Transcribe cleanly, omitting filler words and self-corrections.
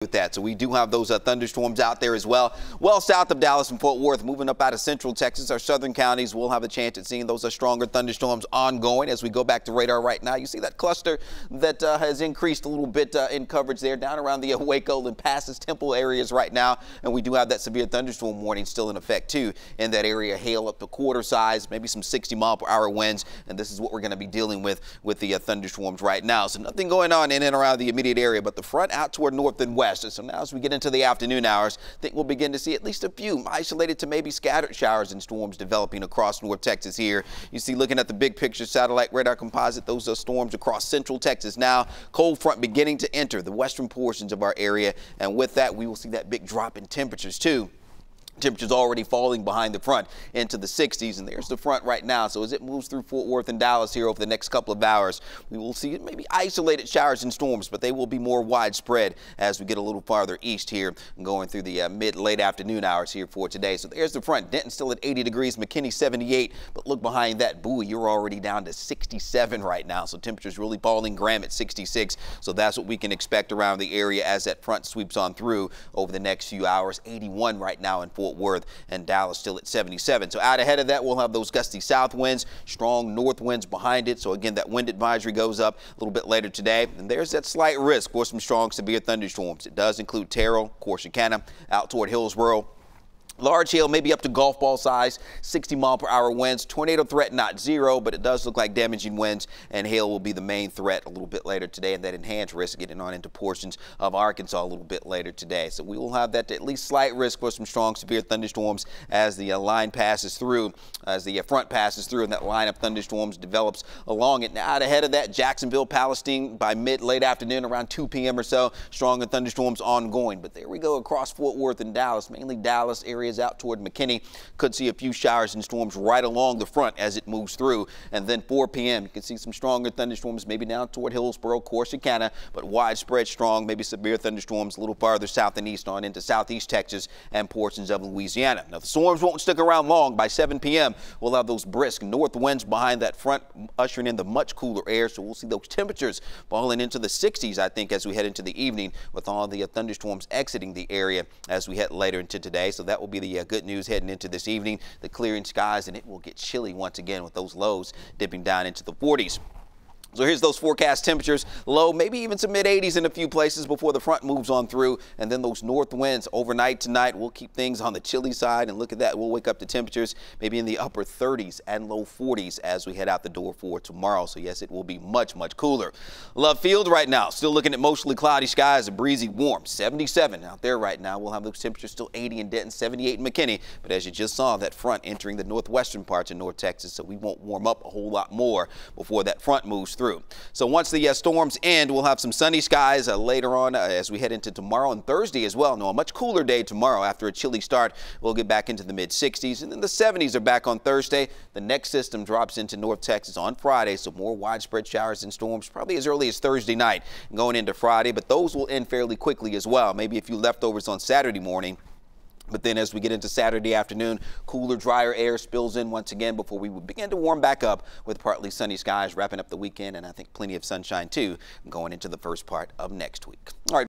with that. So we do have those thunderstorms out there as well. Well south of Dallas and Fort Worth, moving up out of central Texas, our southern counties will have a chance at seeing those stronger thunderstorms ongoing as we go back to radar right now. You see that cluster that has increased a little bit in coverage there down around the Waco and Passes Temple areas right now. And we do have that severe thunderstorm warning still in effect too in that area. Hail up to quarter size, maybe some 60-mile-per-hour winds. And this is what we're going to be dealing with the thunderstorms right now. So nothing going on in and around the immediate area, but the front out toward north and west. So now as we get into the afternoon hours, I think we'll begin to see at least a few isolated to maybe scattered showers and storms developing across North Texas here. You see, looking at the big picture satellite radar composite, those are storms across central Texas now. Cold front beginning to enter the western portions of our area. And with that, we will see that big drop in temperatures too. Temperatures already falling behind the front into the 60s, and there's the front right now. So as it moves through Fort Worth and Dallas here over the next couple of hours, we will see maybe isolated showers and storms, but they will be more widespread as we get a little farther east here and going through the mid-late afternoon hours here for today. So there's the front. Denton still at 80 degrees, McKinney 78, but look behind that. Bowie, you're already down to 67 right now. So temperatures really falling. Graham at 66. So that's what we can expect around the area as that front sweeps on through over the next few hours. 81 right now in Fort Worth, and Dallas still at 77. So out ahead of that, we'll have those gusty south winds, strong north winds behind it. So again, that wind advisory goes up a little bit later today. And there's that slight risk for some strong severe thunderstorms. It does include Terrell, Corsicana, out toward Hillsboro. Large hail, maybe up to golf ball size, 60-mile-per-hour winds. Tornado threat not zero, but it does look like damaging winds, and hail will be the main threat a little bit later today, and that enhanced risk getting on into portions of Arkansas a little bit later today. So we will have that at least slight risk for some strong severe thunderstorms as the line passes through, as the front passes through, and that line of thunderstorms develops along it. Now out ahead of that, Jacksonville, Palestine by late afternoon around 2 p.m. or so, stronger thunderstorms ongoing. But there we go across Fort Worth and Dallas, mainly Dallas area out toward McKinney. Could see a few showers and storms right along the front as it moves through. And then 4 p.m. you can see some stronger thunderstorms maybe down toward Hillsboro, Corsicana, but widespread strong, maybe severe thunderstorms a little farther south and east on into southeast Texas and portions of Louisiana. Now the storms won't stick around long. By 7 p.m. we'll have those brisk north winds behind that front, ushering in the much cooler air. So we'll see those temperatures falling into the 60s, I think, as we head into the evening with all the thunderstorms exiting the area as we head later into today. So that will be the good news heading into this evening, the clearing skies, and it will get chilly once again with those lows dipping down into the 40s. So here's those forecast temperatures, low, maybe even some mid-80s in a few places before the front moves on through. And then those north winds overnight tonight will keep things on the chilly side. And look at that, we'll wake up to temperatures maybe in the upper 30s and low 40s as we head out the door for tomorrow. So yes, it will be much, much cooler. Love Field right now, still looking at mostly cloudy skies, a breezy warm 77 out there right now. We'll have those temperatures still 80 in Denton, 78 in McKinney. But as you just saw, that front entering the northwestern parts of North Texas, so we won't warm up a whole lot more before that front moves through. So once the storms end, we'll have some sunny skies later on as we head into tomorrow and Thursday as well. No, a much cooler day tomorrow after a chilly start. We'll get back into the mid-60s, and then the 70s are back on Thursday. The next system drops into North Texas on Friday, so more widespread showers and storms probably as early as Thursday night going into Friday, but those will end fairly quickly as well. Maybe a few leftovers on Saturday morning. But then as we get into Saturday afternoon, cooler, drier air spills in once again before we will begin to warm back up with partly sunny skies wrapping up the weekend, and I think plenty of sunshine too going into the first part of next week. All right.